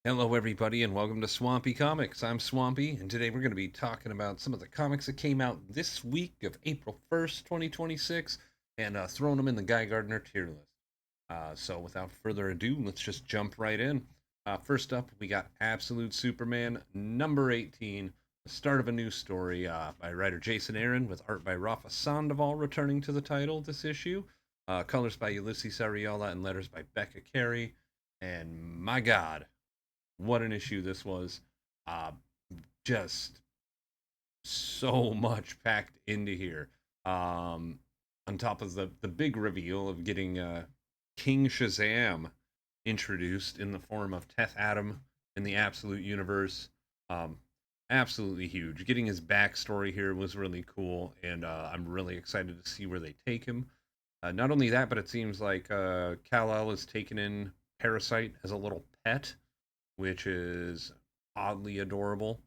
Hello, everybody, and welcome to Swampy Comics. I'm Swampy, and today we're going to be talking about some of the comics that came out this week of April 1st, 2026, and throwing them in the Guy Gardner tier list. So, without further ado, let's just jump right in. First up, we got Absolute Superman number 18, the start of a new story by writer Jason Aaron, with art by Rafa Sandoval returning to the title this issue. Colors by Ulysses Ariola and letters by Becca Carey. And my God, what an issue this was. Uh, just so much packed into here. On top of the big reveal of getting King Shazam introduced in the form of Teth Adam in the Absolute Universe. Um, Absolutely huge. Getting his backstory here was really cool, and I'm really excited to see where they take him. Not only that, but it seems like Kal-El is taken in Parasite as a little pet, which is oddly adorable.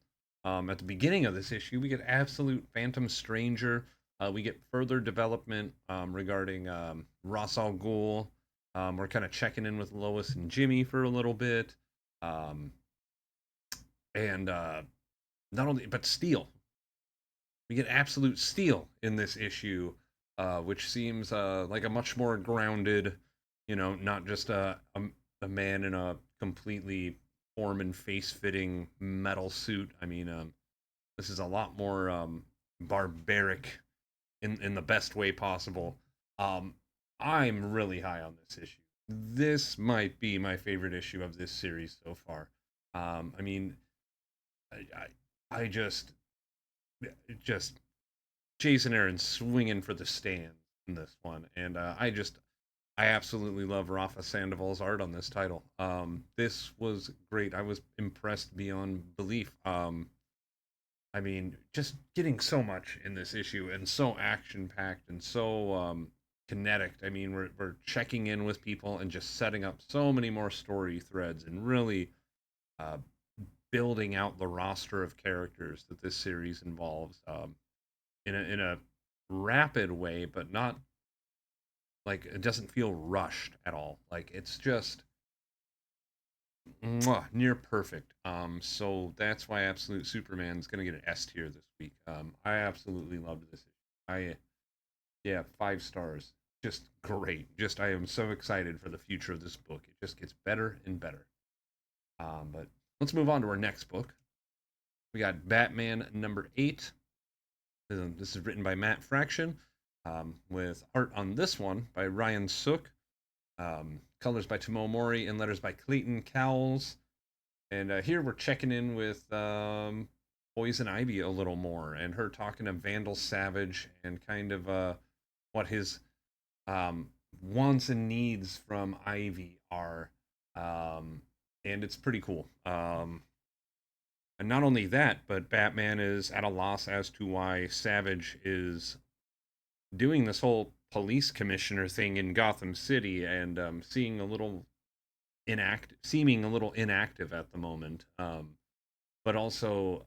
At the beginning of this issue, we get Absolute Phantom Stranger. We get further development regarding Ra's al Ghul. We're kind of checking in with Lois and Jimmy for a little bit. Um, and not only, but Steel. We get Absolute Steel in this issue, which seems like a much more grounded, not just a man in a completely form and face fitting metal suit. I mean, this is a lot more barbaric in the best way possible. Um, I'm really high on this issue. This might be my favorite issue of this series so far. I mean, I just Jason Aaron swinging for the stands in this one, and I absolutely love Rafa Sandoval's art on this title. This was great. I was impressed beyond belief. I mean, just getting so much in this issue and so action packed and so kinetic. I mean, we're checking in with people and just setting up so many more story threads and really uh, building out the roster of characters that this series involves in a rapid way, but not like it doesn't feel rushed at all. Like it's just near perfect. So that's why Absolute Superman's gonna get an S tier this week. I absolutely loved this. I Yeah, 5 stars. Just great. Just I am so excited for the future of this book. It just gets better and better. But let's move on to our next book. We got Batman number 8. This is written by Matt Fraction, with art on this one by Ryan Sook, colors by Tomo Mori, and letters by Clayton Cowles. And here we're checking in with Poison Ivy a little more, and her talking to Vandal Savage and kind of what his um, wants and needs from Ivy are. And it's pretty cool. And not only that, but Batman is at a loss as to why Savage is doing this whole police commissioner thing in Gotham City and seeming a little inactive at the moment. But also,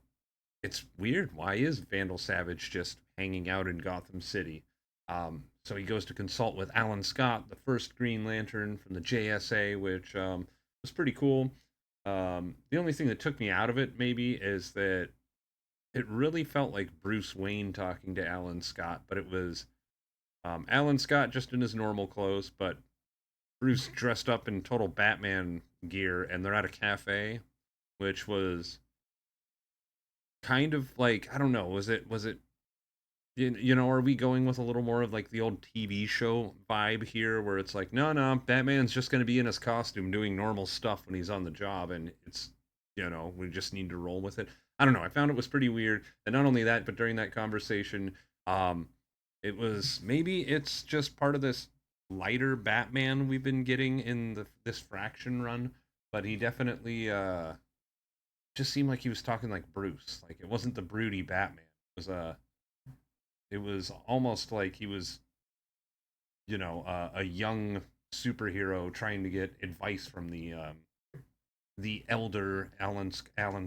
it's weird. Why is Vandal Savage just hanging out in Gotham City? So he goes to consult with Alan Scott, the first Green Lantern from the JSA, which was pretty cool. The only thing that took me out of it, maybe, is that it really felt like Bruce Wayne talking to Alan Scott, but it was Alan Scott just in his normal clothes, but Bruce dressed up in total Batman gear, and they're at a cafe, which was kind of like, I don't know, was it are we going with a little more of like the old TV show vibe here, where it's like, no, Batman's just going to be in his costume doing normal stuff when he's on the job, and it's we just need to roll with it. I don't know. I found it was pretty weird, and not only that, but during that conversation, um, it was maybe it's just part of this lighter Batman we've been getting in this Fraction run, but he definitely just seemed like he was talking like Bruce. Like it wasn't the broody Batman. It was almost like he was, a young superhero trying to get advice from the elder Alan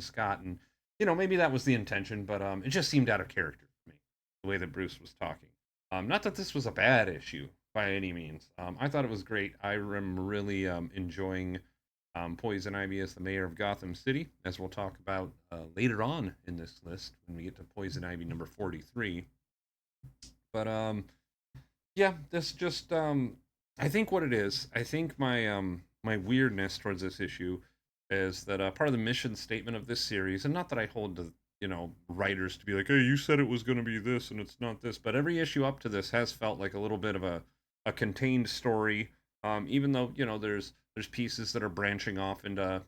Scott, and maybe that was the intention, but it just seemed out of character for me the way that Bruce was talking. Not that this was a bad issue by any means. I thought it was great. I am really enjoying Poison Ivy as the mayor of Gotham City, as we'll talk about later on in this list when we get to Poison Ivy number 43. But yeah, this just I think what it is, I think my weirdness towards this issue is that part of the mission statement of this series, and not that I hold the writers to be like, hey, you said it was going to be this and it's not this, but every issue up to this has felt like a little bit of a contained story. Even though there's pieces that are branching off into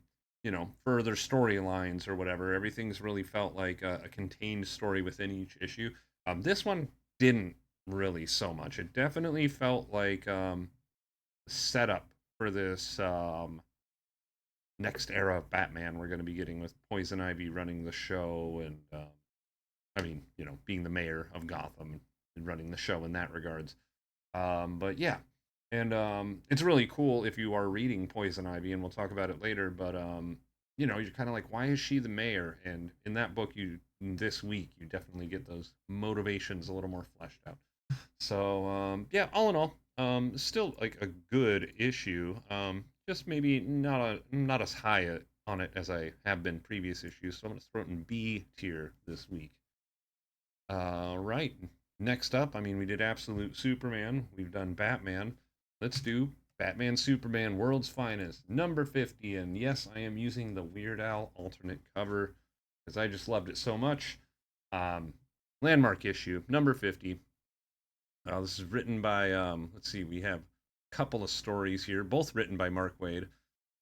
further storylines or whatever, everything's really felt like a contained story within each issue. This one didn't really so much. It definitely felt like setup for this next era of Batman we're going to be getting with Poison Ivy running the show, and I mean, being the mayor of Gotham and running the show in that regards. But yeah, and it's really cool if you are reading Poison Ivy, and we'll talk about it later. But you're kind of like, why is she the mayor? And in that book, this week you definitely get those motivations a little more fleshed out. So yeah, all in all, still like a good issue. Just maybe not as high on it as I have been previous issues. So I'm gonna throw it in B tier this week. Right. Next up, I mean, we did Absolute Superman. We've done Batman. Let's do Batman Superman World's Finest, number 50. And yes, I am using the Weird Al alternate cover because I just loved it so much. Landmark issue, number 50. This is written by, let's see, we have a couple of stories here, both written by Mark Waid.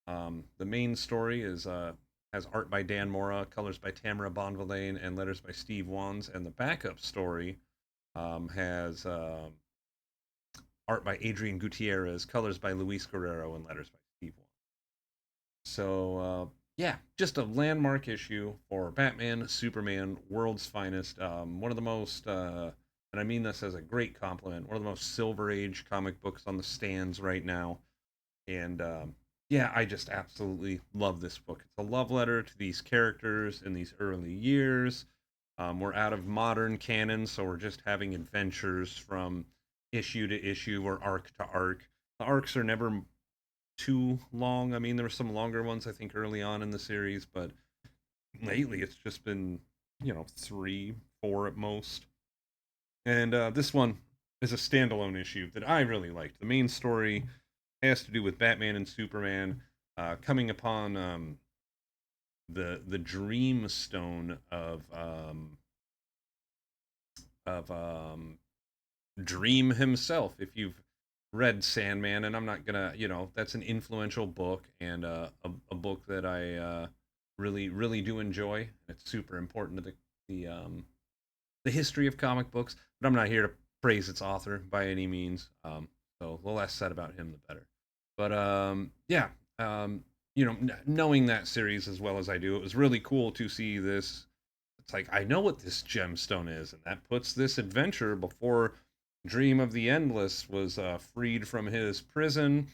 The main story has art by Dan Mora, colors by Tamara Bonvillain, and letters by Steve Wands. And the backup story has art by Adrian Gutierrez, colors by Luis Guerrero, and letters by Steve Wands. So yeah, just a landmark issue for Batman, Superman, World's Finest. One of the most, and I mean this as a great compliment, one of the most Silver Age comic books on the stands right now. And yeah, I just absolutely love this book. It's a love letter to these characters in these early years. We're out of modern canon, so we're just having adventures from issue to issue or arc to arc. The arcs are never too long. I mean, there were some longer ones, I think, early on in the series, but lately it's just been, 3, 4 at most. And this one is a standalone issue that I really liked. The main story has to do with Batman and Superman coming upon the Dream Stone of Dream himself. If you've read Sandman, and I'm not gonna, that's an influential book and a book that I really really do enjoy. It's super important to the history of comic books, but I'm not here to praise its author by any means. So the less said about him, the better. But yeah, knowing that series as well as I do, it was really cool to see this. It's like I know what this gemstone is, and that puts this adventure before Dream of the Endless was freed from his prison.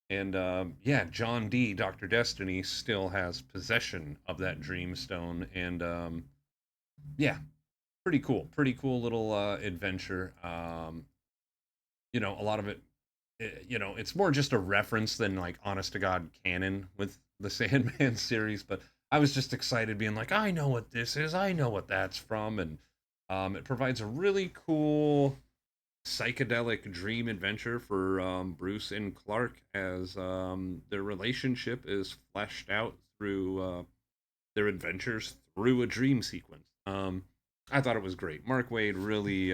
And yeah, John D, Dr. Destiny, still has possession of that Dreamstone. And yeah, pretty cool. Pretty cool little adventure. A lot of it's more just a reference than like honest to God canon with the Sandman series. But I was just excited being like, I know what this is. I know what that's from. And it provides a really cool psychedelic dream adventure for Bruce and Clark as their relationship is fleshed out through their adventures through a dream sequence. I thought it was great. Mark Waid really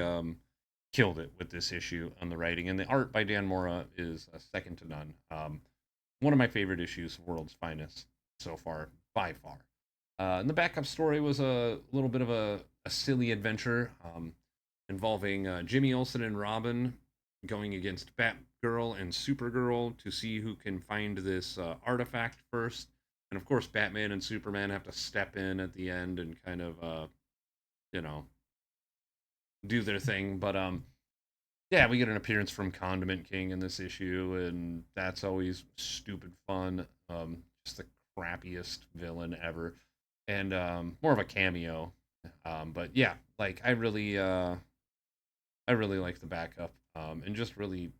killed it with this issue on the writing, and the art by Dan Mora is second to none. One of my favorite issues of World's Finest so far, by far. And the backup story was a little bit of a silly adventure. Involving Jimmy Olsen and Robin going against Batgirl and Supergirl to see who can find this artifact first. And of course, Batman and Superman have to step in at the end and kind of, you know, do their thing. But yeah, we get an appearance from Condiment King in this issue, and that's always stupid fun. Just the crappiest villain ever, and more of a cameo. But yeah, like I really like the backup and just really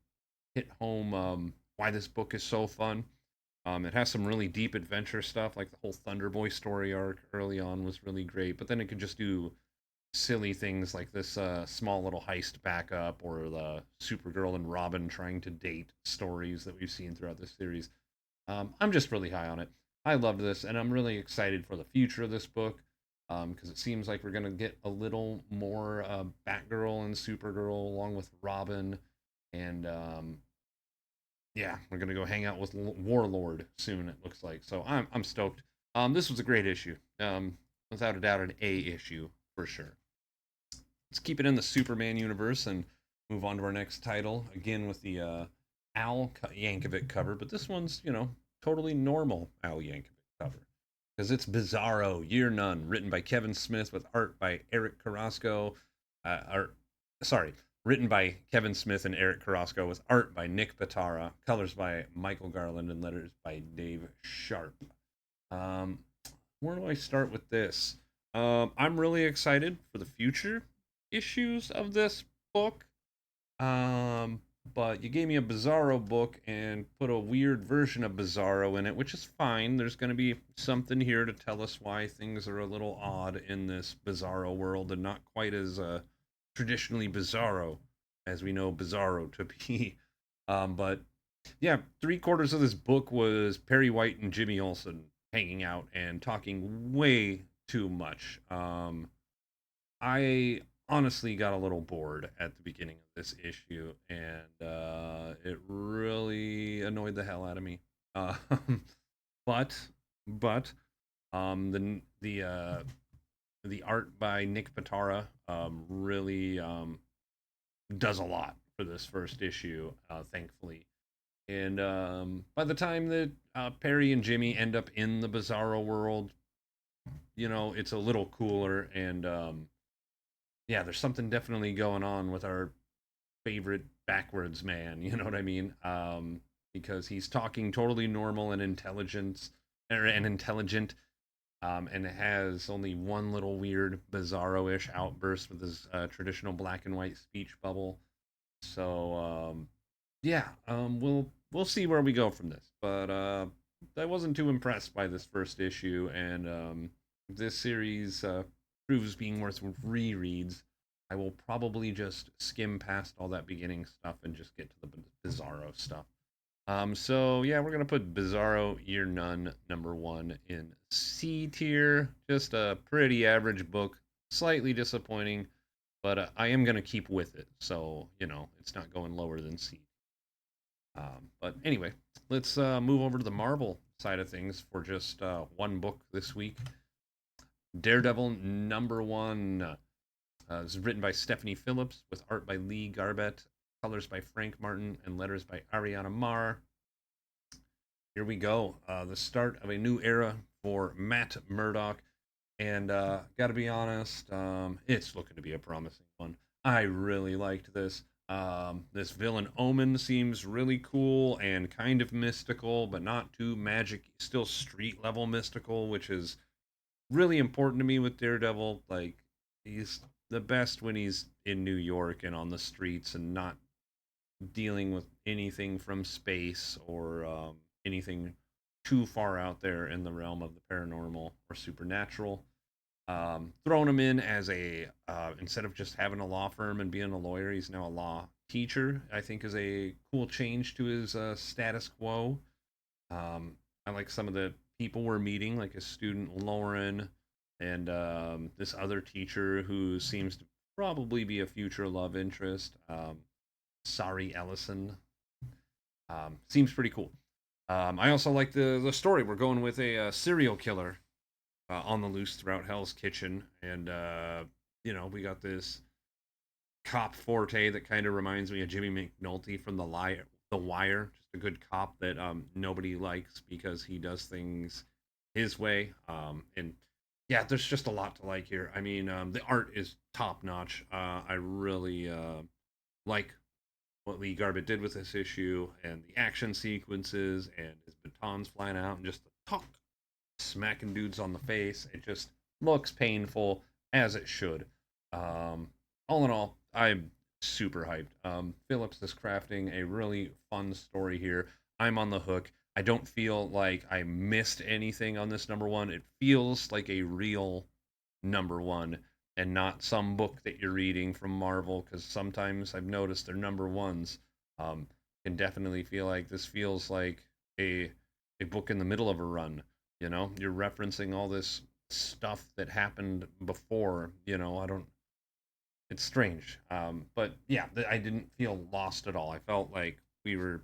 hit home why this book is so fun. It has some really deep adventure stuff, like the whole Thunderboy story arc early on was really great. But then it could just do silly things like this small little heist backup, or the Supergirl and Robin trying to date stories that we've seen throughout this series. I'm just really high on it. I loved this, and I'm really excited for the future of this book because it seems like we're going to get a little more Batgirl and Supergirl along with Robin. And yeah, we're going to go hang out with Warlord soon, it looks like. So I'm stoked. This was a great issue. Without a doubt, an A issue for sure. Let's keep it in the Superman universe and move on to our next title again with the Al Yankovic cover, but this one's totally normal Al Yankovic cover because it's Bizarro Year None, written by Kevin Smith with art by Eric Carrasco, art sorry, written by Kevin Smith and Eric Carrasco with art by Nick Pitara, colors by Michael Garland, and letters by Dave Sharp. Um, where do I start with this? I'm really excited for the future issues of this book. Um, but you gave me a Bizarro book and put a weird version of Bizarro in it, which is fine. There's going to be something here to tell us why things are a little odd in this Bizarro world and not quite as traditionally Bizarro as we know Bizarro to be. But yeah, 3/4 of this book was Perry White and Jimmy Olsen hanging out and talking way too much. I honestly got a little bored at the beginning of this issue, and it really annoyed the hell out of me. Uh, but but the art by Nick Pitara really does a lot for this first issue, thankfully. And by the time that Perry and Jimmy end up in the Bizarro world, it's a little cooler. And yeah, there's something definitely going on with our favorite backwards man. You know what I mean? Because he's talking totally normal and intelligent, and has only one little weird Bizarro-ish outburst with his traditional black and white speech bubble. So yeah, we'll see where we go from this. But I wasn't too impressed by this first issue, and this series proves being worth rereads. I will probably just skim past all that beginning stuff and just get to the Bizarro stuff. So yeah, we're gonna put Bizarro Year None #1 in C tier. Just a pretty average book, slightly disappointing, but I am gonna keep with it. So it's not going lower than C. But anyway, let's move over to the Marvel side of things for just one book this week. Daredevil #1. This is written by Stephanie Phillips with art by Lee Garbett, colors by Frank Martin, and letters by Ariana Marr. Here we go. The start of a new era for Matt Murdock. And got to be honest, it's looking to be a promising one. I really liked this. This villain Omen seems really cool and kind of mystical, but not too magic. Still street level mystical, which is really important to me with Daredevil. Like, he's the best when he's in New York and on the streets and not dealing with anything from space or anything too far out there in the realm of the paranormal or supernatural. Throwing him in as a instead of just having a law firm and being a lawyer, he's now a law teacher. I think is a cool change to his status quo. I like some of the people we're meeting, like his student Lauren and this other teacher who seems to probably be a future love interest. Sari Ellison. Seems pretty cool. I also like the story. We're going with a serial killer on the loose throughout Hell's Kitchen, and we got this cop forte that kind of reminds me of Jimmy McNulty from The Wire. Just a good cop that nobody likes because he does things his way. And yeah, there's just a lot to like here. I mean, the art is top notch. I really like what Lee Garbett did with this issue, and the action sequences, and his batons flying out, and just the talk, smacking dudes on the face. It just looks painful, as it should. All in all, I'm super hyped. Phillips is crafting a really fun story here. I'm on the hook. I don't feel like I missed anything on this number one. It feels like a real number one and not some book that you're reading from Marvel, because sometimes I've noticed their number ones um, can definitely feel like this feels like a a book in the middle of a run. You know, you're referencing all this stuff that happened before. You know, I don't. It's strange, but yeah, I didn't feel lost at all. I felt like we were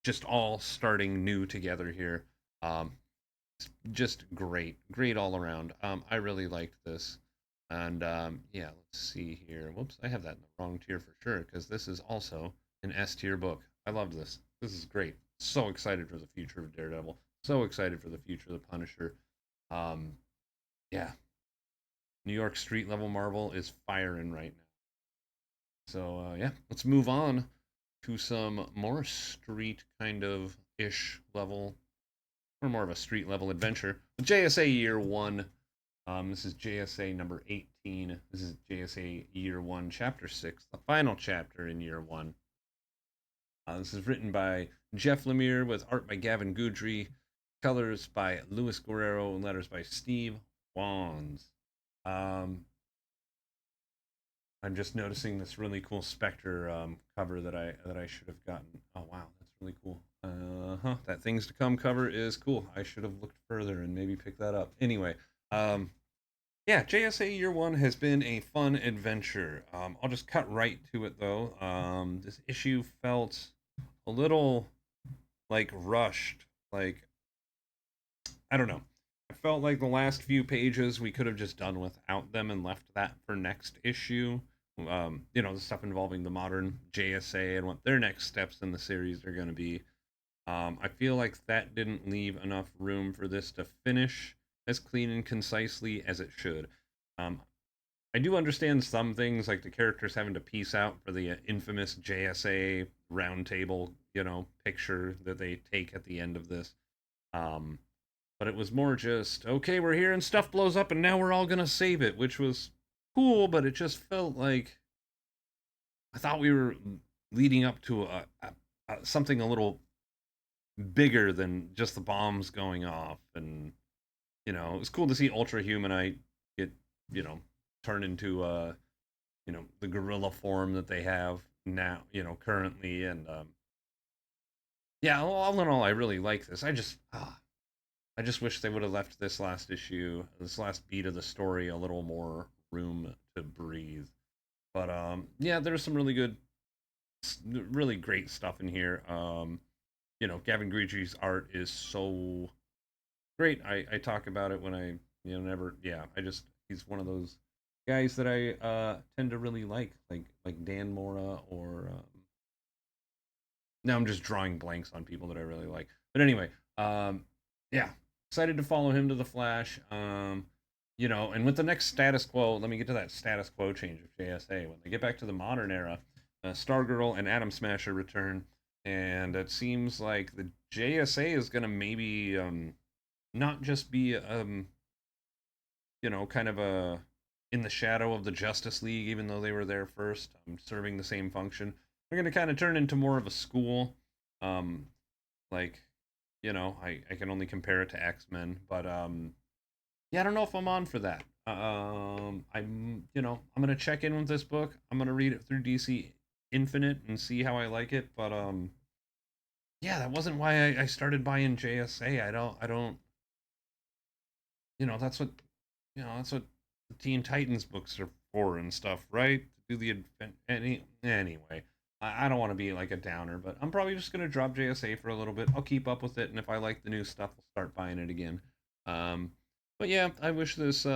just all starting new together here. Um, just great, great all around. I really liked this, and yeah, let's see here. Whoops, I have that in the wrong tier for sure because this is also an S tier book. I loved this. This is great. So excited for the future of Daredevil. So excited for the future of the Punisher. Um, yeah, New York street level Marvel is firing right now. So yeah, let's move on to some more street kind of ish level, or more of a street level adventure. With JSA Year One. This is JSA number 18. This is JSA Year One, Chapter 6, the final chapter in Year One. This is written by Jeff Lemire with art by Gavin Goudry, colors by Luis Guerrero, and letters by Steve Wands. Um, I'm just noticing this really cool Spectre cover that I should have gotten. Oh wow, that's really cool. That Things to Come cover is cool. I should have looked further and maybe picked that up. Anyway, yeah, JSA Year One has been a fun adventure. I'll just cut right to it though. This issue felt a little like rushed. Like, I don't know. I felt like the last few pages we could have just done without them and left that for next issue. The stuff involving the modern JSA and what their next steps in the series are going to be. I feel like that didn't leave enough room for this to finish as clean and concisely as it should. Um, I do understand some things, like the characters having to piece out for the infamous JSA roundtable, picture that they take at the end of this. Um, but it was more just, okay, we're here and stuff blows up and now we're all gonna save it, which was cool, but it just felt like I thought we were leading up to something a little bigger than just the bombs going off. And it was cool to see Ultra Humanite get you know turn into the gorilla form that they have now, currently. And yeah, all in all, I really like this. I just wish they would have left this last beat of the story, a little more room to breathe. But yeah, there's some really great stuff in here. Gavin Guidry's art is so great. I talk about it when I never. Yeah, he's one of those guys that I tend to really like Dan Mora or now I'm just drawing blanks on people that I really like. But anyway, yeah, excited to follow him to the Flash. And with the next status quo, let me get to that status quo change of JSA. When they get back to the modern era, Stargirl and Atom Smasher return, and it seems like the JSA is gonna maybe not just be kind of a in the shadow of the Justice League, even though they were there first, serving the same function. They're going to kind of turn into more of a school. Um, like, I can only compare it to X-Men, but yeah, I don't know if I'm on for that. I'm going to check in with this book. I'm going to read it through DC Infinite and see how I like it. But yeah, that wasn't why I started buying JSA. I don't, that's what that's what the Teen Titans books are for and stuff, right? To do the anyway. I don't want to be like a downer, but I'm probably just gonna drop JSA for a little bit. I'll keep up with it, and if I like the new stuff, I'll start buying it again. Um, but yeah, I wish this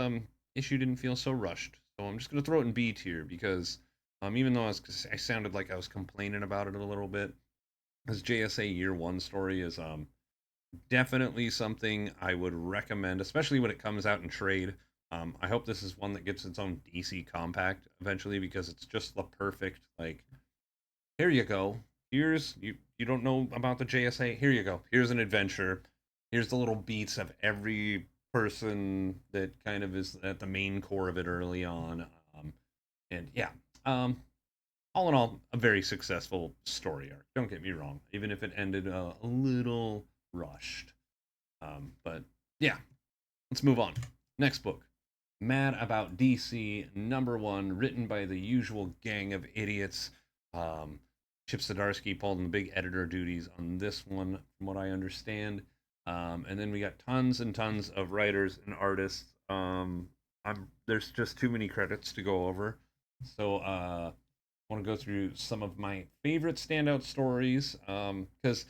issue didn't feel so rushed. So I'm just gonna throw it in B tier because even though I sounded like I was complaining about it a little bit, this JSA Year One story is definitely something I would recommend, especially when it comes out in trade. I hope this is one that gets its own DC compact eventually because it's just the perfect, like, here you go. You don't know about the JSA. Here you go. Here's an adventure. Here's the little beats of every person that kind of is at the main core of it early on. And yeah, um, all in all, a very successful story arc. Don't get me wrong. Even if it ended a little rushed. But yeah, let's move on. Next book, Mad About DC, number one, written by the usual gang of idiots. Um, Chip Zdarsky pulled in the big editor duties on this one, from what I understand. And then we got tons and tons of writers and artists. There's just too many credits to go over. So I want to go through some of my favorite standout stories because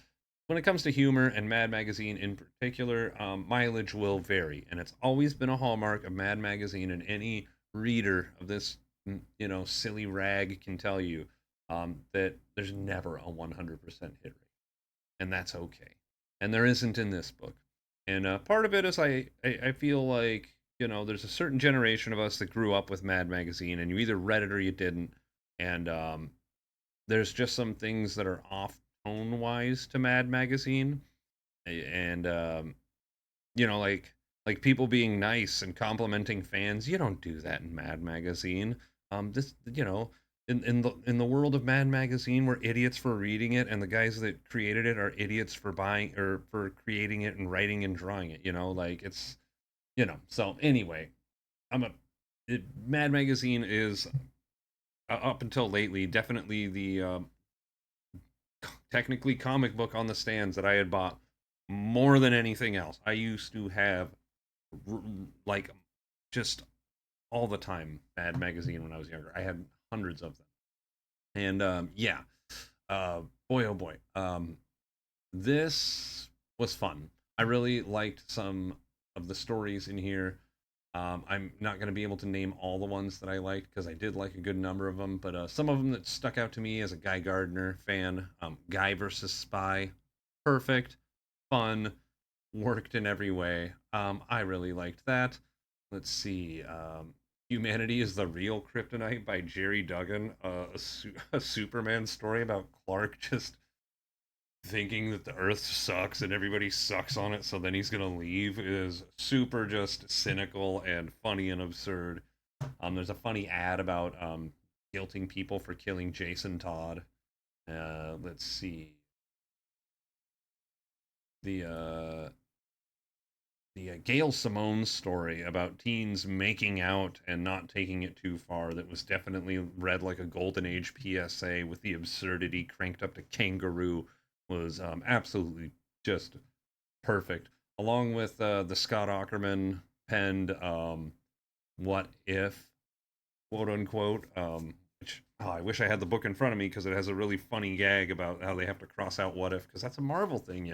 when it comes to humor and Mad Magazine in particular, mileage will vary, and it's always been a hallmark of Mad Magazine, and any reader of this, silly rag can tell you that there's never a 100% hit rate, and that's okay. And there isn't in this book. And part of it is I feel like there's a certain generation of us that grew up with Mad Magazine, and you either read it or you didn't. And there's just some things that are off tone wise to Mad Magazine, and like people being nice and complimenting fans. You don't do that in Mad Magazine. This in the world of Mad Magazine, we're idiots for reading it, and the guys that created it are idiots for buying or for creating it and writing and drawing it. Like it's So anyway, I'm a Mad Magazine is up until lately definitely the technically comic book on the stands that I had bought more than anything else. I used to have like just all the time Mad Magazine when I was younger. I had hundreds of them, and yeah, boy oh boy, this was fun. I really liked some of the stories in here. I'm not going to be able to name all the ones that I liked because I did like a good number of them, but some of them that stuck out to me as a Guy Gardner fan, Guy versus Spy, perfect, fun, worked in every way. I really liked that. Let's see. Humanity is the Real Kryptonite by Jerry Duggan, a Superman story about Clark just thinking that the earth sucks and everybody sucks on it, so then he's gonna leave, is super just cynical and funny and absurd. There's a funny ad about guilting people for killing Jason Todd. Let's see. The Gail Simone story about teens making out and not taking it too far, that was definitely read like a golden age PSA with the absurdity cranked up to kangaroo, was absolutely just perfect. Along with the Scott Ackerman penned "What If," quote unquote, which I wish I had the book in front of me because it has a really funny gag about how they have to cross out "What If" because that's a Marvel thing.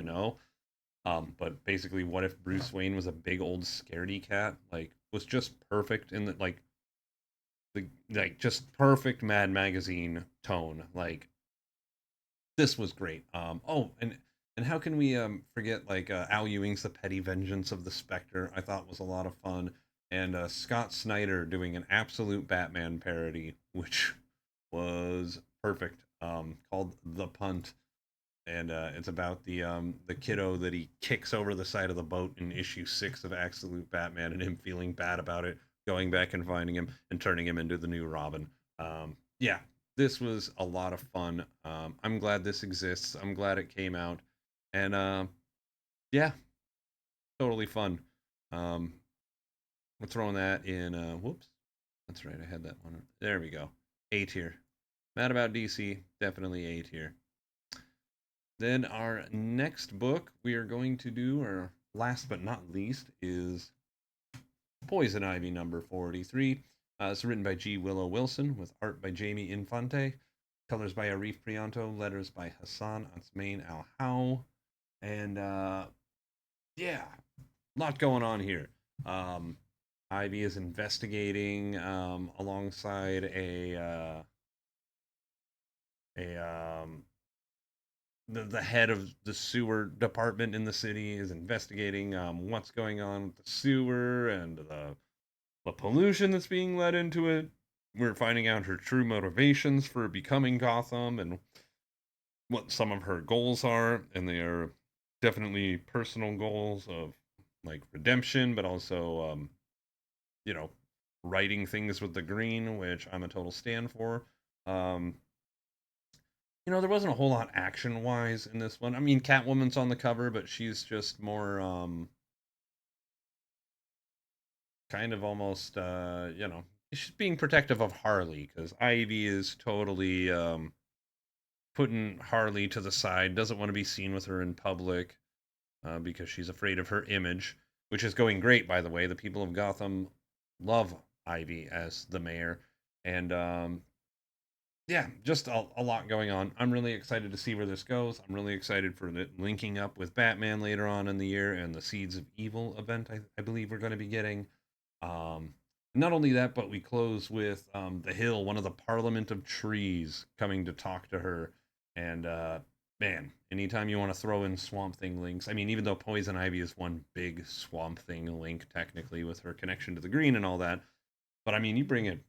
But basically, what if Bruce Wayne was a big old scaredy cat? Like, was just perfect in the just perfect Mad Magazine tone. Like, this was great. Oh, and how can we forget like Al Ewing's The Petty Vengeance of the Spectre? I thought was a lot of fun, and Scott Snyder doing an absolute Batman parody, which was perfect. Called The Punt, and it's about the kiddo that he kicks over the side of the boat in issue 6 of Absolute Batman, and him feeling bad about it, going back and finding him and turning him into the new Robin. Yeah, this was a lot of fun. I'm glad this exists. I'm glad it came out, and yeah, totally fun. Um, we're throwing that in. Whoops, that's right. I had that one. There we go. A tier. Mad About DC, definitely A tier. Then our next book we are going to do, or last but not least, is Poison Ivy number 43. It's written by G. Willow Wilson with art by Jamie Infante, colors by Arif Prianto, letters by Hassan Asmain Al How. And yeah, a lot going on here. Um, Ivy is investigating alongside a the head of the sewer department in the city is investigating what's going on with the sewer and the pollution that's being let into it. We're finding out her true motivations for becoming Gotham and what some of her goals are, and they are definitely personal goals of like redemption, but also you know writing things with the green, which I'm a total stand for. Um, There wasn't a whole lot action wise in this one. I mean, Catwoman's on the cover, but she's just more kind of almost she's being protective of Harley because Ivy is totally putting Harley to the side, doesn't want to be seen with her in public because she's afraid of her image, which is going great, by the way. The people of Gotham love Ivy as the mayor, and yeah, just a lot going on. I'm really excited to see where this goes. I'm really excited for the linking up with Batman later on in the year and the Seeds of Evil event I believe we're going to be getting. Um, Not only that, but we close with the Hill, one of the Parliament of Trees, coming to talk to her. And man, anytime you want to throw in Swamp Thing links, I mean, even though Poison Ivy is one big Swamp Thing link technically with her connection to the green and all that, but I mean, you bring it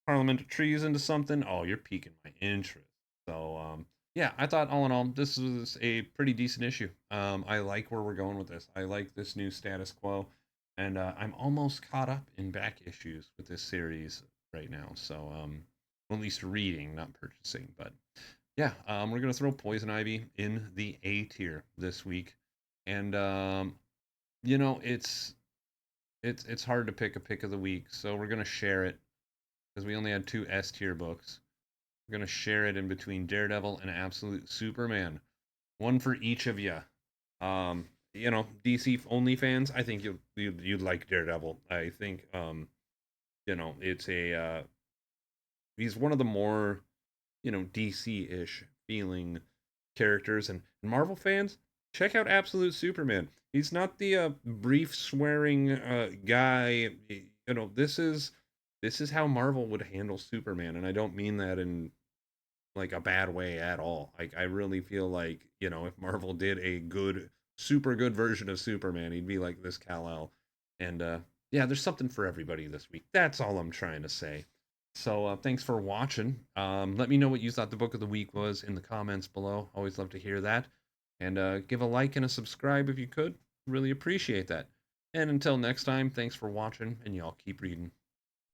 Parliament of Trees into something, oh, you're piquing my interest. So yeah, I thought all in all, this was a pretty decent issue. I like where we're going with this. I like this new status quo, and I'm almost caught up in back issues with this series right now. So at least reading, not purchasing. But yeah, we're gonna throw Poison Ivy in the A tier this week, and it's hard to pick a pick of the week, so we're gonna share it because we only had two S tier books. We're gonna share it in between Daredevil and Absolute Superman, one for each of you. DC only fans, I think you'd like Daredevil. I think it's a he's one of the more DC-ish feeling characters, and Marvel fans, check out Absolute Superman. He's not the brief swearing guy. This is how Marvel would handle Superman, and I don't mean that in like a bad way at all. Like I really feel like if Marvel did a good, super good version of Superman, he'd be like this Kal-El. And yeah, there's something for everybody this week. That's all I'm trying to say. So thanks for watching. Let me know what you thought the book of the week was in the comments below. Always love to hear that. And give a like and a subscribe if you could. Really appreciate that. And until next time, thanks for watching, and y'all keep reading.